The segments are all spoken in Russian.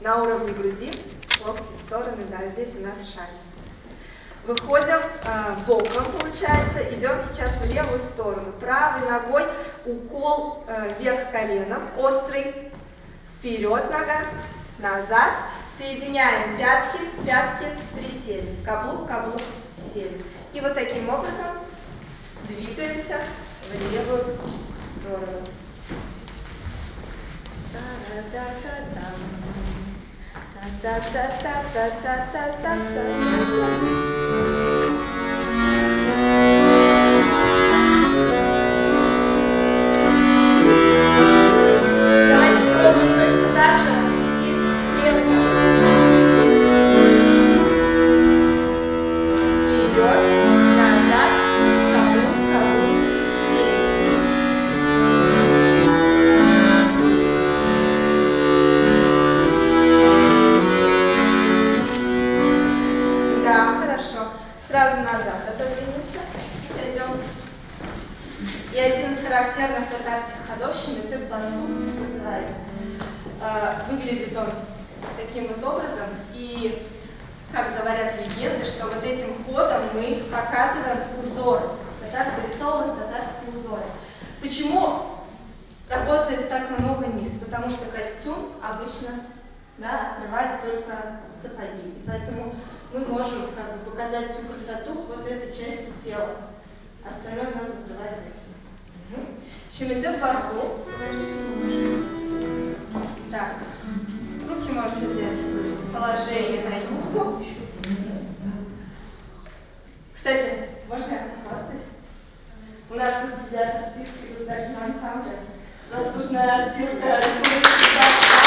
на уровне груди, локти в стороны, да, здесь у нас шаг. Выходим боком, получается, идем сейчас в левую сторону. Правой ногой укол вверх коленом, острый, вперед нога, назад. Соединяем пятки, пятки, присели. Каблук, каблук, сели. И вот таким образом двигаемся в левую сторону. Давайте пробуем точно так же идти вверх. Вперед, назад, каблук, каблук, сели. Да, хорошо. Сразу назад отодвинемся, идем. И один из характерных татарских ходов шемитык басу называется. Выглядит он таким вот образом. И, как говорят легенды, что вот этим ходом мы показываем узоры. Вырисовываем татарские узоры. Почему работает так намного низ? Потому что костюм обычно, да, открывает только сапоги. И поэтому мы можем как бы показать всю красоту вот этой частью тела. Остальное у нас закрывает костюм. Шемитык басу. Так. Руки можно взять в положение на юбку. Кстати, можно я похвастаюсь? У нас тут сидят артистки государственного ансамбля. Заслуженная артистка Республики Татарстан.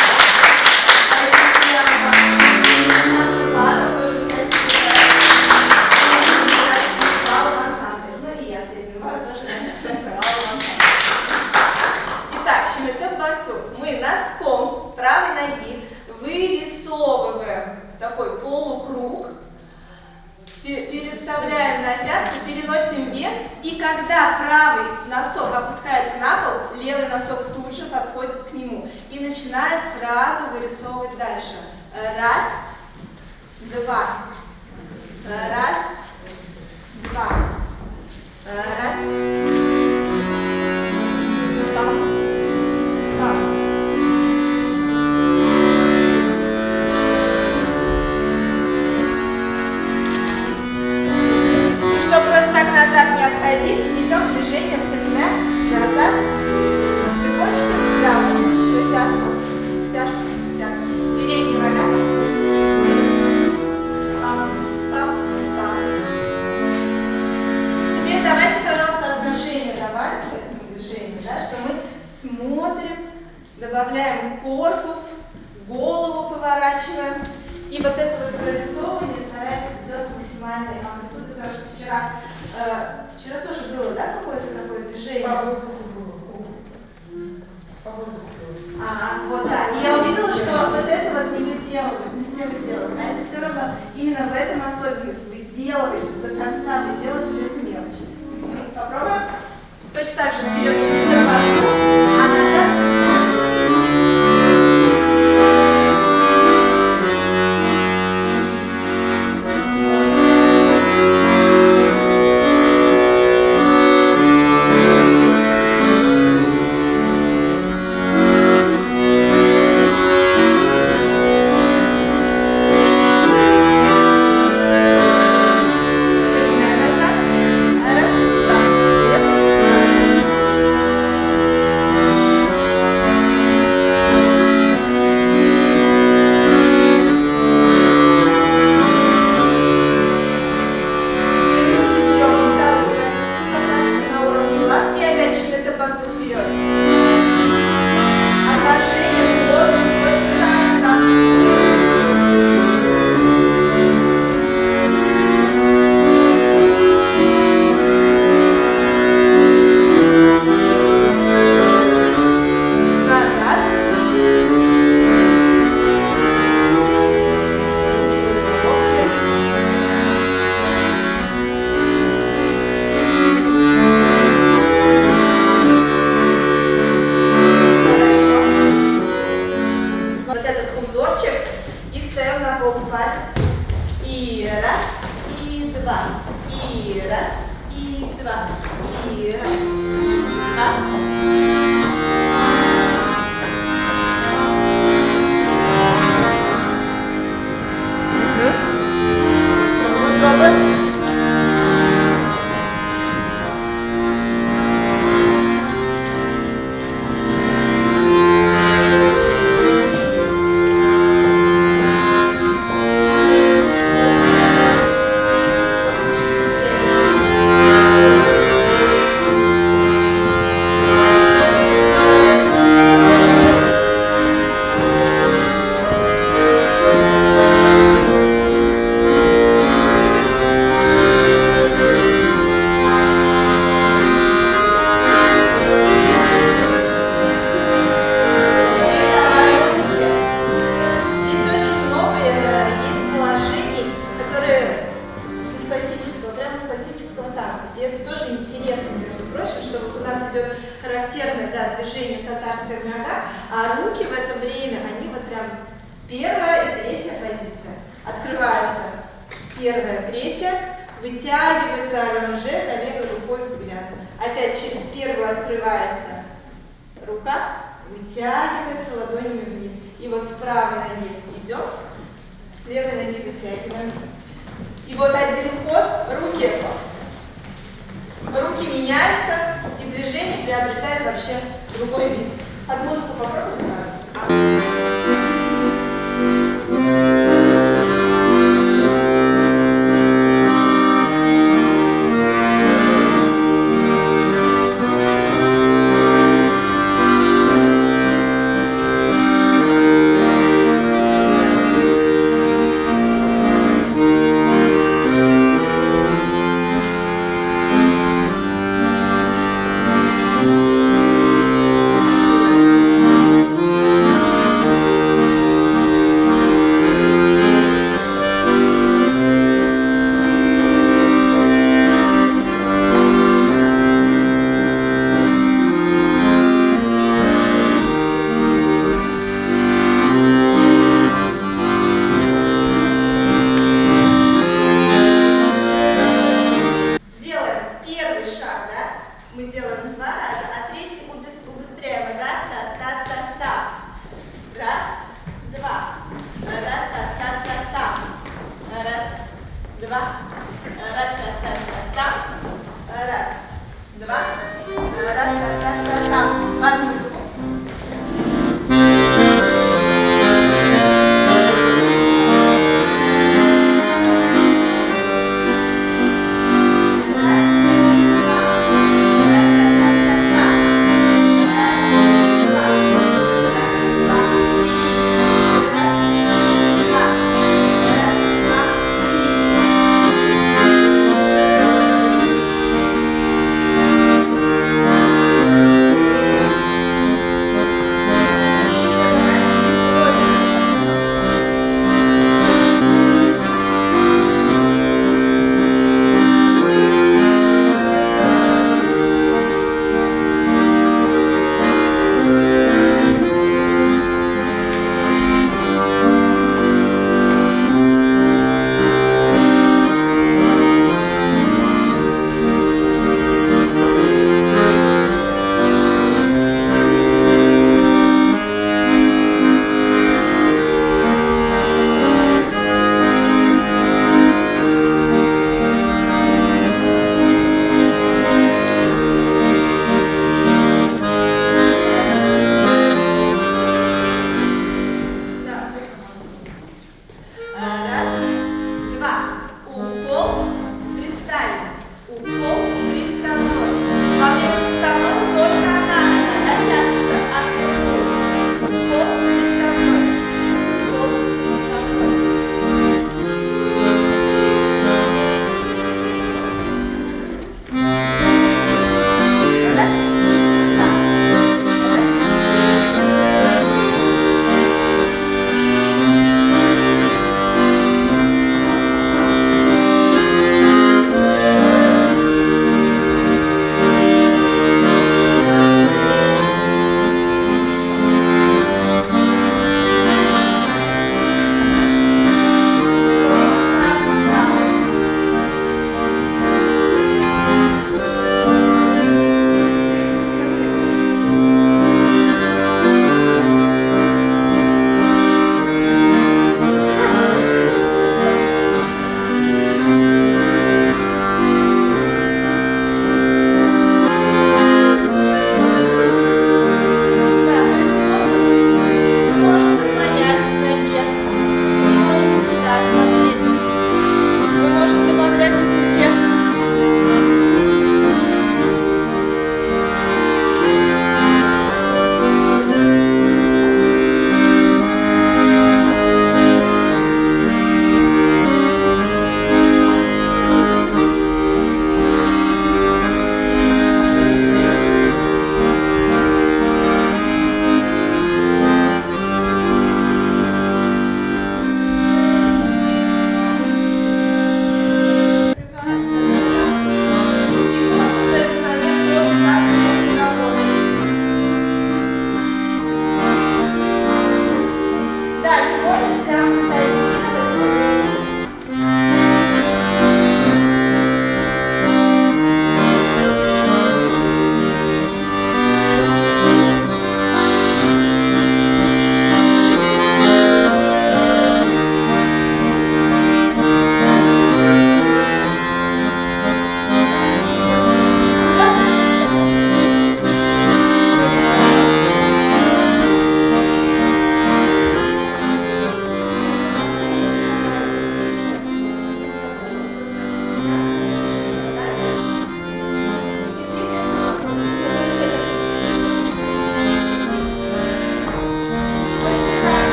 Ну и я соревноваю тоже, значит, итак, шемитык басу. Мы носком правой ноги вырисовываем такой полукруг, переставляем на пятку, переносим вес, и когда правый носок опускается на пол, левый носок тут же подходит к нему и начинает сразу вырисовывать дальше. Раз, два, раз, два, раз, два, два. Чтобы просто так назад не отходить, идем движением тесме назад, от цепочки, да, выпущенную пятку, пятку, пятку, передняя нога, пам, пам, пам. Теперь давайте, пожалуйста, отношение добавим к этому движению, да, что мы смотрим, добавляем корпус, голову поворачиваем, и вот это вот прорисовывание стараемся сделать с максимальной амплитудой, потому что вчера тоже было, да, какое-то такое движение? Вот, да. И я увидела, что вот это вот не мы делаем, не все мы делаем, а это все равно именно в этом особенность. Вы делаете до конца, вы делаете эту мелочь. Попробуем? Точно так же вперед шемитык басу, а назад тесме. встаем на полупалец. И раз, и два. И раз, и два. И раз, и два. Движение татарская нога, а руки в это время, они вот прям первая и третья позиция. Открывается первая, третья, вытягивается алонже, за левой рукой взгляд. Опять через первую открывается рука, вытягивается ладонями вниз. И вот с правой ноги идем, с левой ноги вытягиваем. И вот один ход, руки меняются, и движение приобретает вообще другой вид. Под музыку попробуем сразу. Мы делаем 2 раза, а третий убыстряем. Ра-та-та-та-та. Раз, два. Ра-та-та-та-та. Раз, два. Ра-та-та-та-та. Раз, два. Ра-та-та-та-та. Под музыку.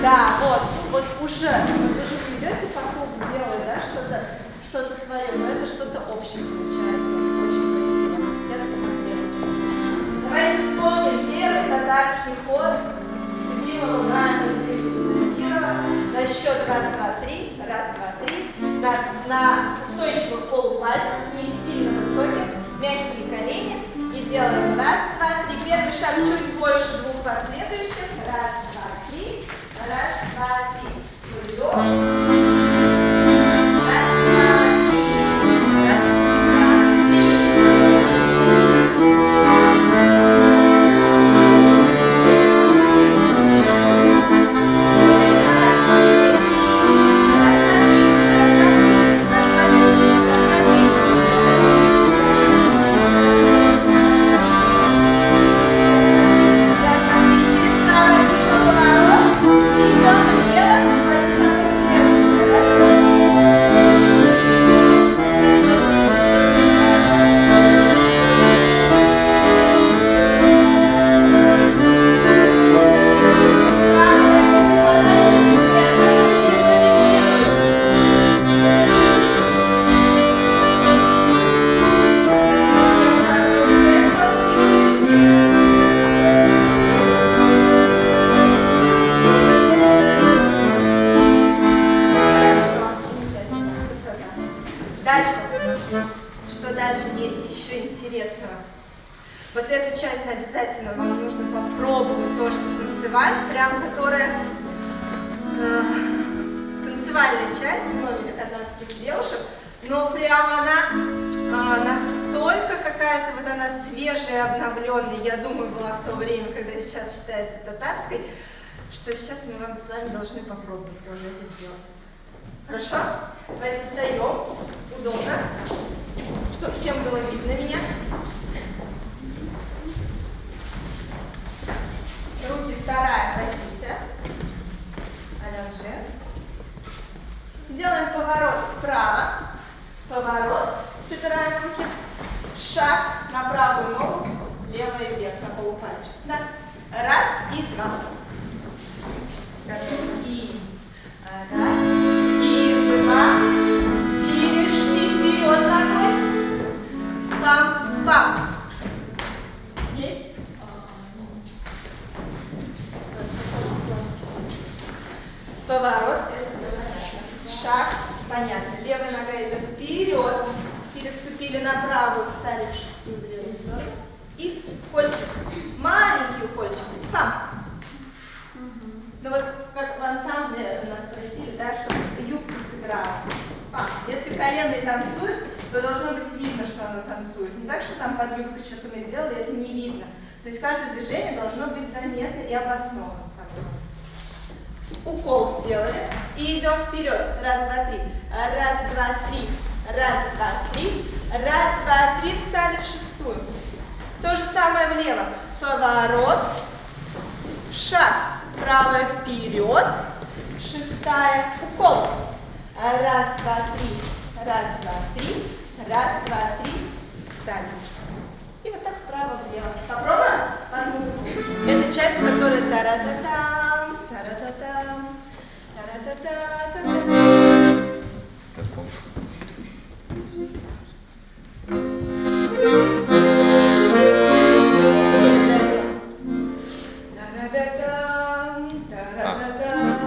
Да, вот уже идете по кругу, делая, да, что-то свое, но это что-то общее получается. Очень красиво. Я засмотрелась. Давайте вспомним первый татарский ход любимого Брайана Юрьевича Тагирова. На счет раз, два, три, раз, два, три. На устойчивых полупальцах, не сильно высоких, мягкие колени. И делаем раз, два, три. Первый шаг чуть больше двух последующих. Раз, два, три. Раз, два, три. Вдох. Раз, два, три. Раз, два, вот эту часть обязательно вам нужно попробовать тоже станцевать, прям которая танцевальная часть в номере казанских девушек, но прям она настолько какая-то вот она свежая, обновленная, я думаю, была в то время, когда сейчас считается татарской, что сейчас мы с вами должны попробовать тоже это сделать. Хорошо? Давайте встаем, удобно, чтобы всем было видно меня. Руки вторая позиция. Алянже. Делаем поворот вправо. Поворот. Собираем руки. Шаг на правую ногу. Левая вверх на полупальчик. Да. Раз и два. И раз. И два. Перешли вперед ногой. Пам-пам. Есть? Поворот, это все понятно. Шаг, понятно. Левая нога идет вперед. Переступили на правую, встали в шестую в левую сторону. И кольчик. Маленький укольчик. Пам. Ну вот как в ансамбле нас спросили, да, чтобы юбка сыграла. Пам. Если коленный танцует, то должно быть видно, что оно танцует. Не так, что там под юбкой что-то мы сделали, это не видно. То есть каждое движение должно быть заметно и обосновано собой. Укол сделали и идем вперед. Раз, два, три. Раз, два, три. Раз, два, три. Раз, два, три. Встали в шестую. То же самое влево. Поворот. Шаг. Правая вперед. Шестая. Укол. Раз, два, три. Раз, два, три. Раз, два, три. Встали. И вот так вправо-влево. Попробуем? Это часть, которая та-ра-та-там, та-ра-та-там, та-ра-та-та-та-та. Та-ра-та-там, та-ра-та-там.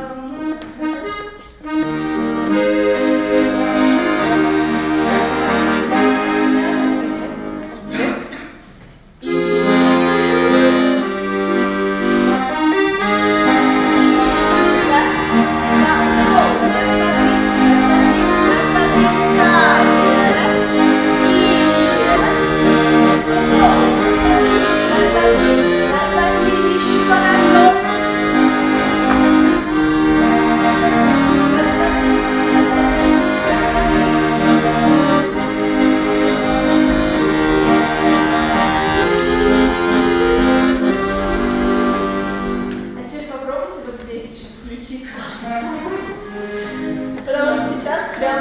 Потому что сейчас прям,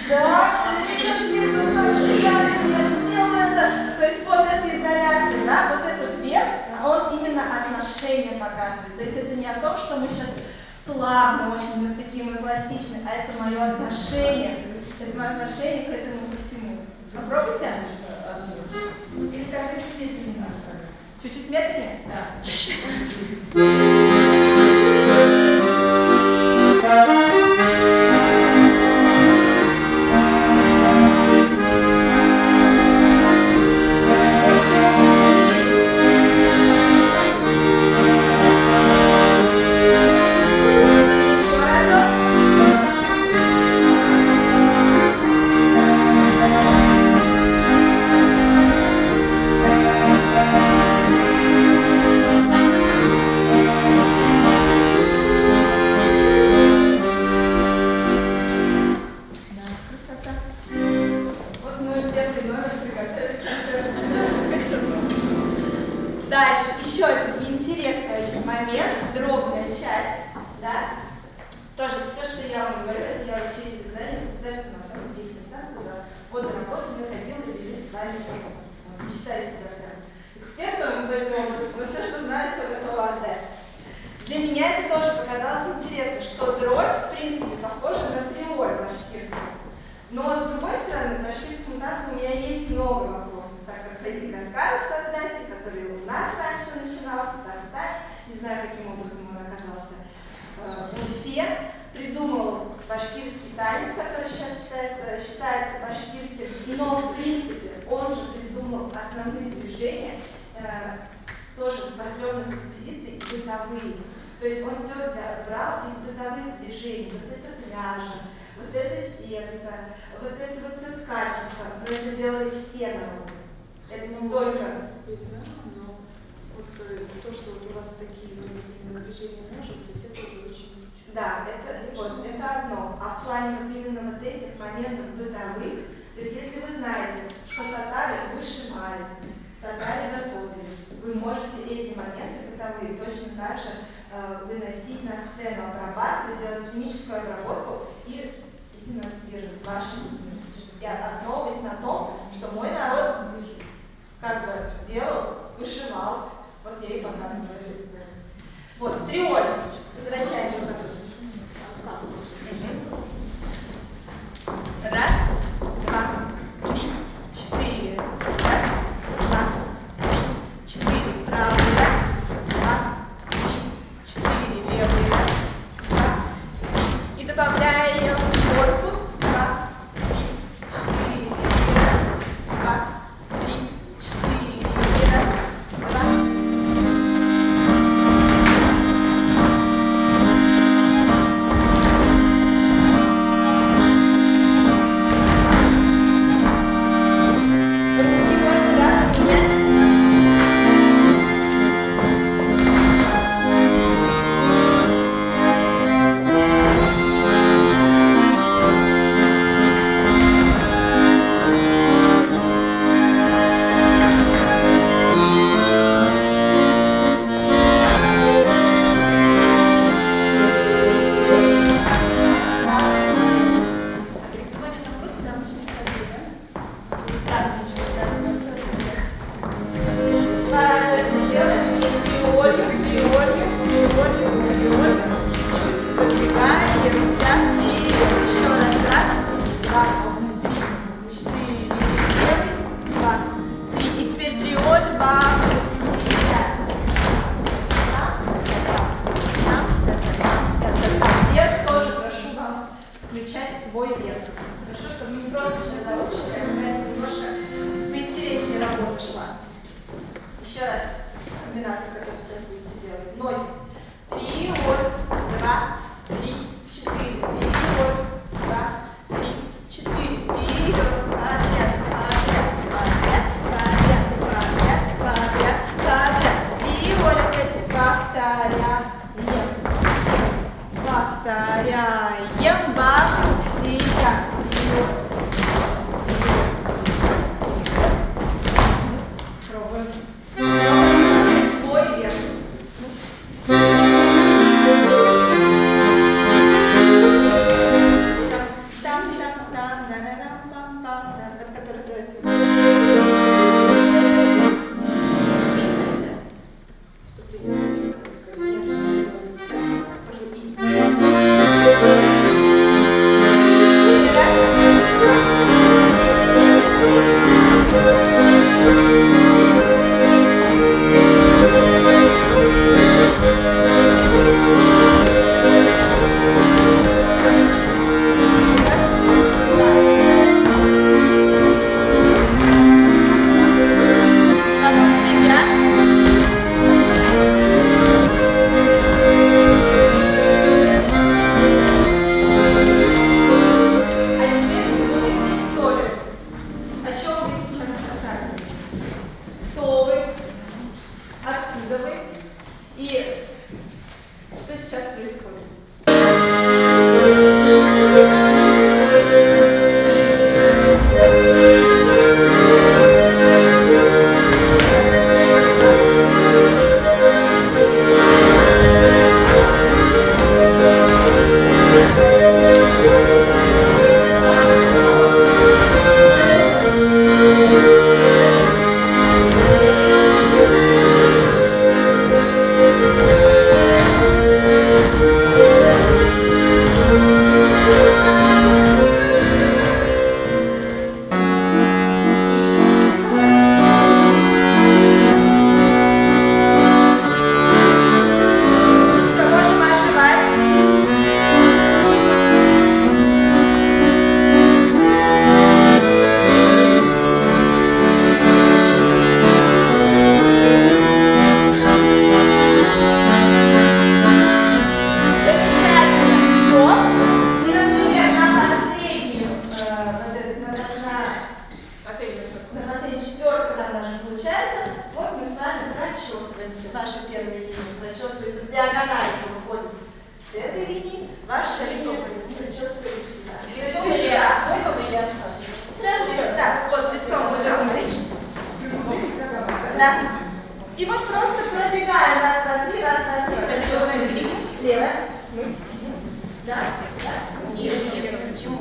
да, сейчас видно, я сделаю это. То есть вот эта изоляция, да, вот этот верх, он именно отношение показывает. То есть это не о том, что мы сейчас плавно, очень вот такие мы пластичные, а это мое отношение к этому ко всему. Попробуйте. Или как-то чуть медленнее. Чуть-чуть медленнее? Да. Дальше, еще один интересный очень момент, дробная часть, да? Тоже все, что я вам говорю, это я в сети дизайна государственного центра песни и танца за годы работы находила и делюсь с вами. Не считаю себя прям экспертом в этой области, но все, что знаю, все готова отдать. Для меня это тоже показалось интересно, что дробь, в принципе, похожа на триоль башкирскую. Но, с другой стороны, в башкирском танце у меня есть много вопросов, так как Файзи Гаскаров, создатель, который у нас раньше начинал в Татарстане, не знаю, каким образом он оказался в Уфе, придумал башкирский танец, который сейчас считается башкирским, но, в принципе, он же придумал основные движения, тоже с фольклорных экспедиций, бытовые. То есть он все брал из бытовых движений, вот это пряжа, вот это тесто, вот это вот все качество, но это делали все народы. Это не только... Да, но вот то, что вот у вас такие движения ножек, то есть это уже очень... Да, это одно. А в плане вот именно вот этих моментов бытовых, то есть если вы знаете, что татары вышивали, татары готовили, вы можете эти моменты бытовые точно так же выносить на сцену, обрабатывать, делать сценическую обработку и демонстрировать с вашими детьми. Я основываюсь на том, что мой народ как бы делал, вышивал. Вот я и показываю эту историю. Вот, триоль. Возвращаемся. Раз, два, три, четыре. Раз, два, три, четыре. Правый. Раз, два, три, четыре. Левый. Раз, два, три. И добавляем корпус. Два, три, четыре. Раз, два, три, четыре. Раз, два. Руки можно, да, поменять. Приступаем к вопросу, да, мы сейчас сказали, да? Да, ничего, да, два раза это сделаешь, и триолью, чуть-чуть подвигаемся вперед. Еще раз, два, три, четыре, левый, два, три. И теперь триоль вокруг себя. Вверх тоже прошу вас включать свой верх. Хорошо, чтобы не просто сейчас заучили, а какая-то немножко поинтереснее работа шла. Еще раз комбинация, которую сейчас будете делать. Ноги. Триоль. Два, три, четыре. Триоль. Два, три, четыре. Вперед. Подряд. Триоль опять повторяем. Повторяем вокруг себя. Пробуем. Свой вверх. От которой до этого. Сейчас я скажу и. Да? Да? Нет, почему?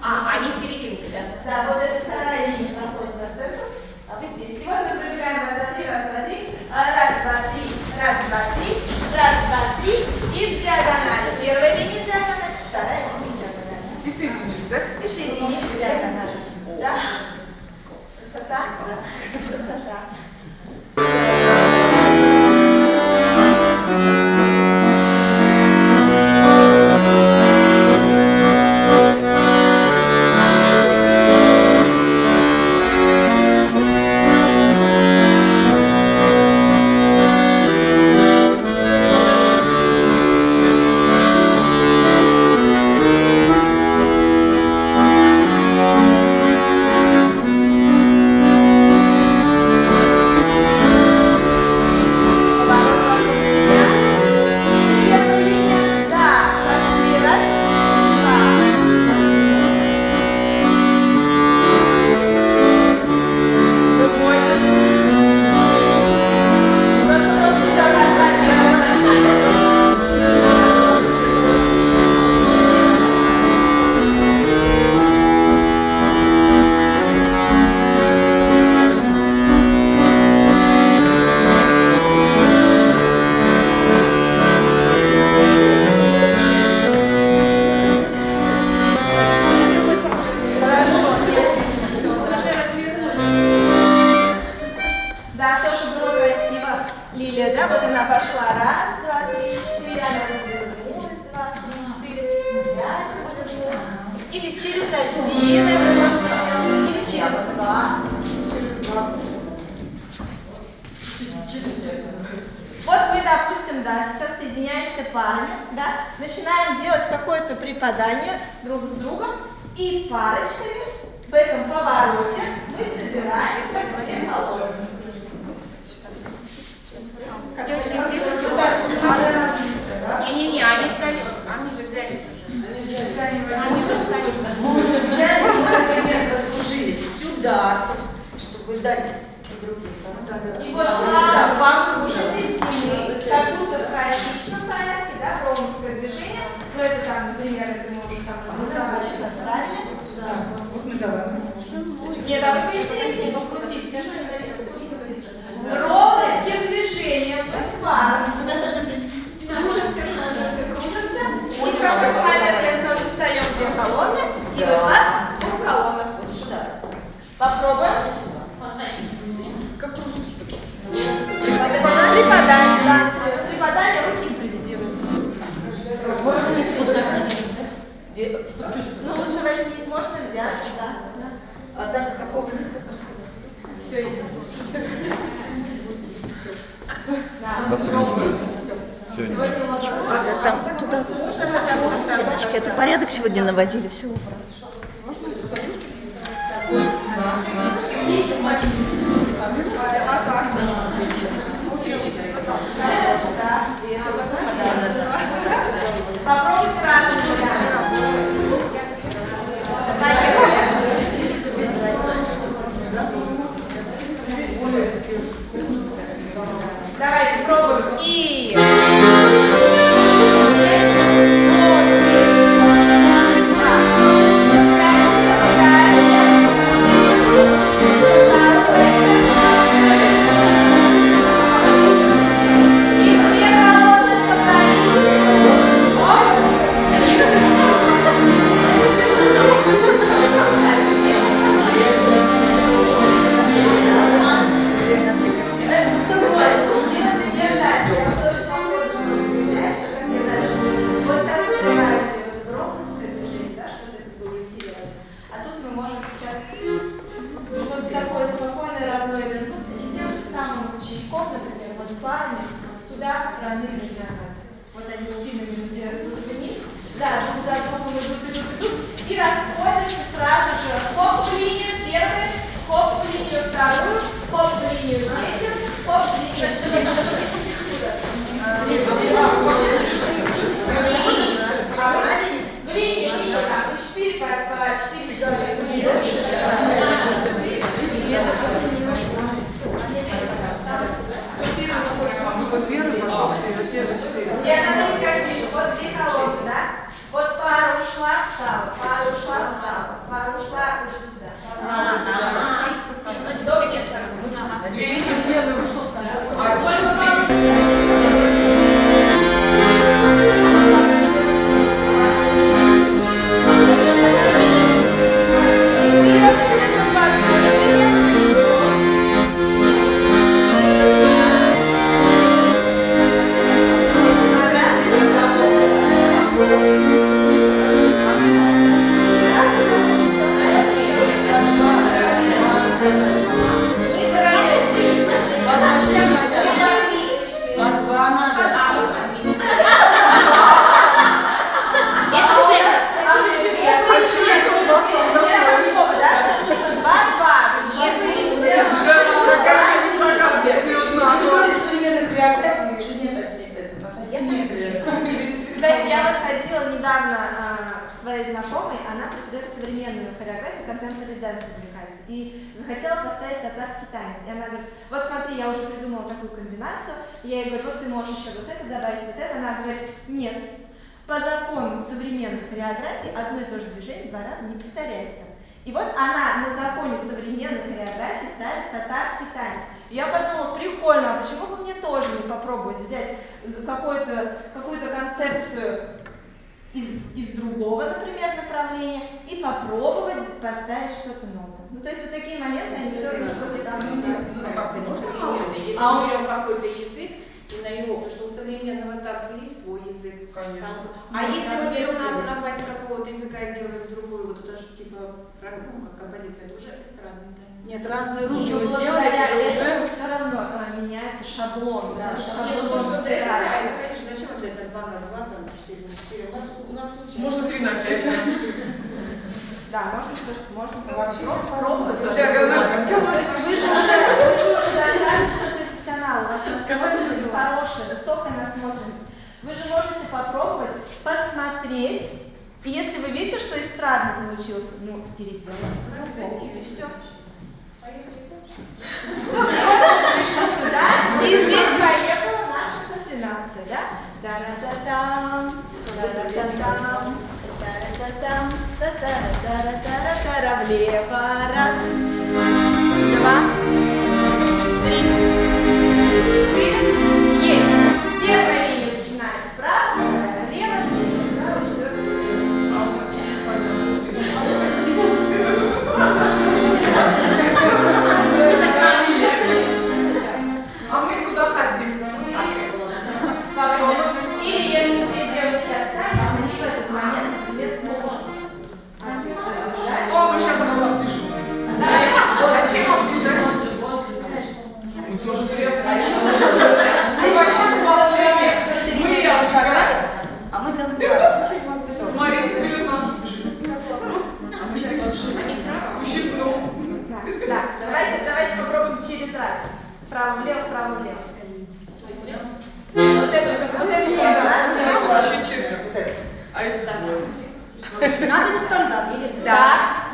Они в серединке, да? Да, вот эта вторая линия проходит по центру, а вы здесь. И вот мы пробегаем раз, два, три, раз, два, три. Раз, два, три, раз, два, три, раз, два, три. И в диагональ. Первая линия диагональ, вторая линия диагональ. И соединились, да? И соединишь в диагональ. Да? Красота? Красота. Лилия, да, вот она пошла, раз, два, три, четыре, она развернулась, два, три, четыре, пять, развернулась. Или через один, это можно сделать, или через два. Вот мы, допустим, да, сейчас соединяемся парами, да, начинаем делать какое-то припадание друг с другом, и парочками в этом повороте мы собираемся в один колонн. Девочки, где-то не-не-не, они же взялись уже. Они уже взялись. Мы уже взялись, например, закружились сюда, чтобы дать другим. И вот вам кружитесь с ними, как будто в хаотичном порядке, да, ровное движение. Но это там, например, это мы уже там рисовочек оставили. Вот мы давай. Нет, а вы поинтереснее покрутите, все же не написано покрутиться. Ровным движением, в пару. Кружимся. И в какой-то момент я скажу, встаем в две колонны, и вы вас в двух колоннах. Вот сюда. Попробуем. Как кружить? Припадание, да. Припадание, руки импровизируем. Можно не сюда. Ну, лучше возьмите, можно взять, да. А так какого нет? Все есть. Ага, там, туда. Стеночки. Это порядок сегодня наводили, все убрали. Попробуйте разные варианты. Давайте пробуем. И... Второй. недавно к своей знакомой, она преподает современную хореографию, contemporary dance увлекается, и захотела поставить татарский танец. И она говорит, вот смотри, я уже придумала такую комбинацию, я ей говорю, вот ты можешь еще вот это добавить, вот это. Она говорит, нет, по закону современной хореографии одно и то же движение 2 раза не повторяется. И вот она на законе современной хореографии ставит татарский танец. Я подумала, прикольно, а почему бы мне тоже не попробовать взять какую-то концепцию из другого, например, направления и попробовать поставить что-то новое. Ну, то есть вот такие моменты, они все равно что-то там Если мы берем какой-то язык, и на него, потому что у современного танца есть свой язык. Конечно. А если мы берем на базе какого-то языка и делаем другую, вот это же типа фрагмент, как композиция, это уже эстрадный танец. Нет, разные руки вы благодаря сделали, этому уже... все равно меняется шаблон. Да, Нет, ну то, что это, конечно, зачем это 2 на 2, там 4 на 4? У нас случается. Можно 3 на 5. Да, можно попробовать. Диагонально. Вы же уже достаточно профессионал, у вас насмотренность хорошая, высокая насмотренность. Вы же можете попробовать, посмотреть, и если вы видите, что эстрадно получился, ну, переделать. И все. Пришли сюда, и здесь поехала наша комбинация, да? Та-ра-та-там, та-ра-та-там, та-ра-та-там, та-та-ра-та-ра-та-ра-та-ра, влево, 1, 2, 3, 4, есть. Первая линия начинает вправо, влево, вправо, 4. А мы куда хотим? Попробуем. Или если две девочки остались, они в этот момент, например, могут. О, мы сейчас нас запишем. Зачем вам бежать? Мы тоже зря. Мы вообще последние. Мы я шагает, А мы делаем правильно. смотрите, вперед нас бежите. Ущипнул. Да, давайте попробуем через раз. Вправо-влево, вправо-влево. Вот эту комбинацию. Вообще четверть. А эти двое. Надо не стандарт. Да,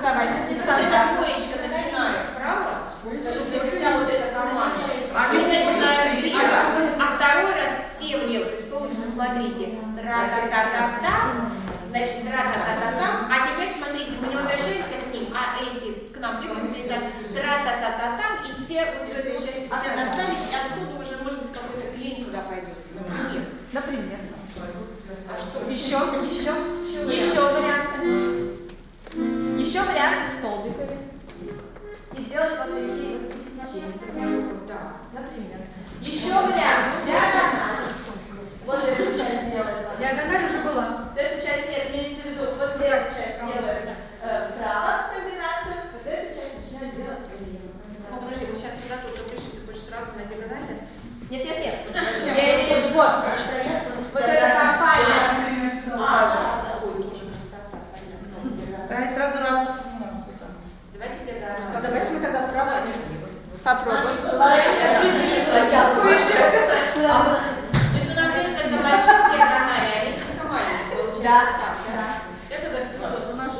давайте не Вот стандарт. эта двоечка начинает вправо, даже если вся вот эта команда, Они мы начинаем начинают влево, а второй раз все влево, то есть полностью смотрите, тра-та-та-та-та, значит, тра-та-та-та-та, а теперь смотрите, мы не возвращаемся к ним, а эти к нам двигаются, и так, тра-та-та-та-та, и все вот в этой части сцены остались, и отсюда уже, может быть, какой-то клин туда пойдет, например. Например. А что? Еще варианты. Еще варианты столбиками. И делать вот такие вот пересечения. Да. Например. Еще вариант. Диагональ. Вот эту часть делаем. Диагональ уже была. Эту часть нет, имеется в виду, вот эту часть делаем вправо комбинацию, вот эту часть начинаем делать влево. Ну, подожди, вы сейчас сюда только пришли, ты хочешь сразу на диагональность? Нет. Я имею в виду, вот эта компания. Ой, тоже красота, понятно. Да, и сразу рано, что не надо сюда. Давайте диагонально. Давайте мы тогда вправо, а не влево. Попробуем. То есть у нас несколько больших диагоналей, а несколько маленьких, получается Да. так, да? Это так всегда.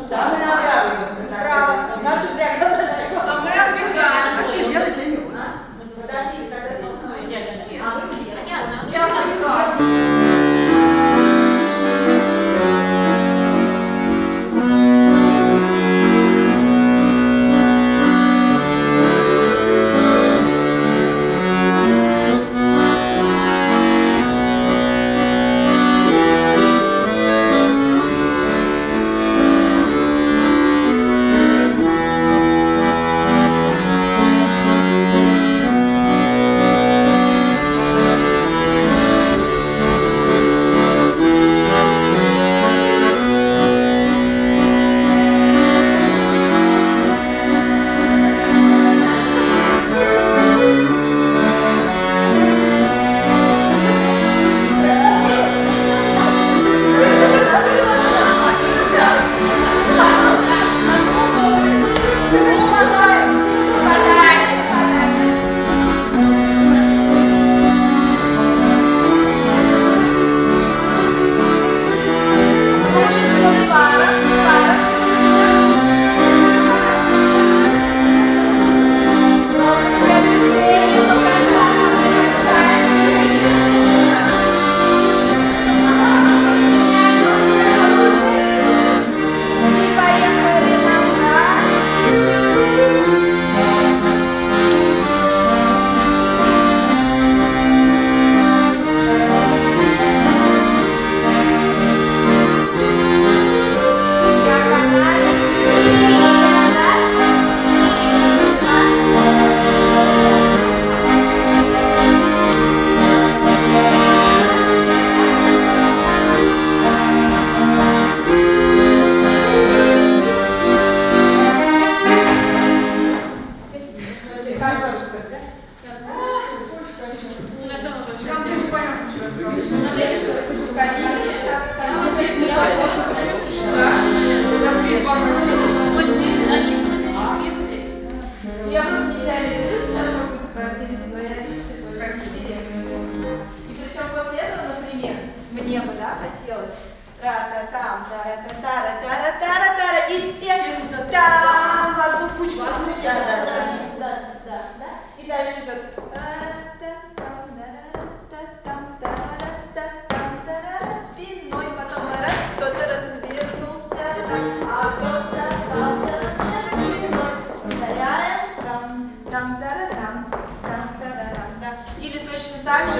Да, мы направо идем. Право. Наша диагональ. А мы отвлекаем. А ты делай что-нибудь. Подожди, когда ты знаешь. А вы где? Я отвлекаю. тара-тара-тара-тара-тара. И все там в одну кучку. Сюда. И дальше идет. Спиной, потом раз, кто-то развернулся, а кто-то остался на спиной. Повторяем. Там-там-тара-там. Или точно так же,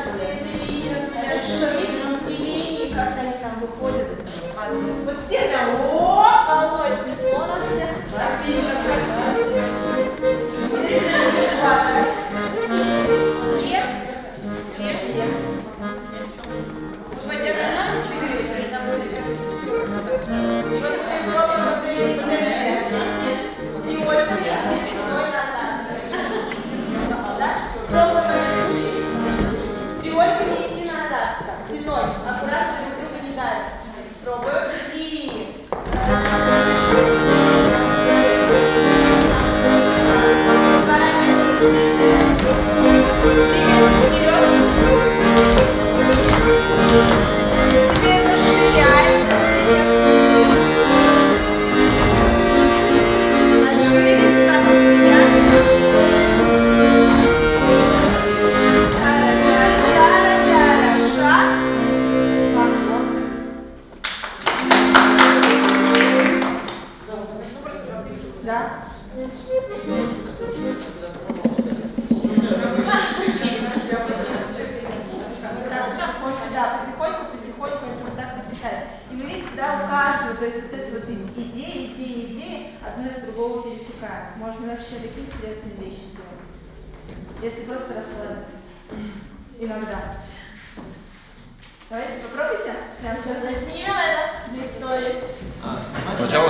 все линии, например, линии, как они там выходят. Вот все прям волной снесло нас всех. Все. По диагонали Триольками идти назад, спиной, аккуратно друг друга не давим. Пробуем. И двигаемся вперед. Теперь расширяемся. Расширились вокруг себя. Да. Да, потихоньку это вот так протекает. И вы видите, да, у каждого, то есть вот эта вот идея, одно из другого перетекает. Можно вообще такие интересные вещи делать, если просто расслабиться. Иногда. Давайте попробуйте. Прямо сейчас заснимем это для истории. Сначала?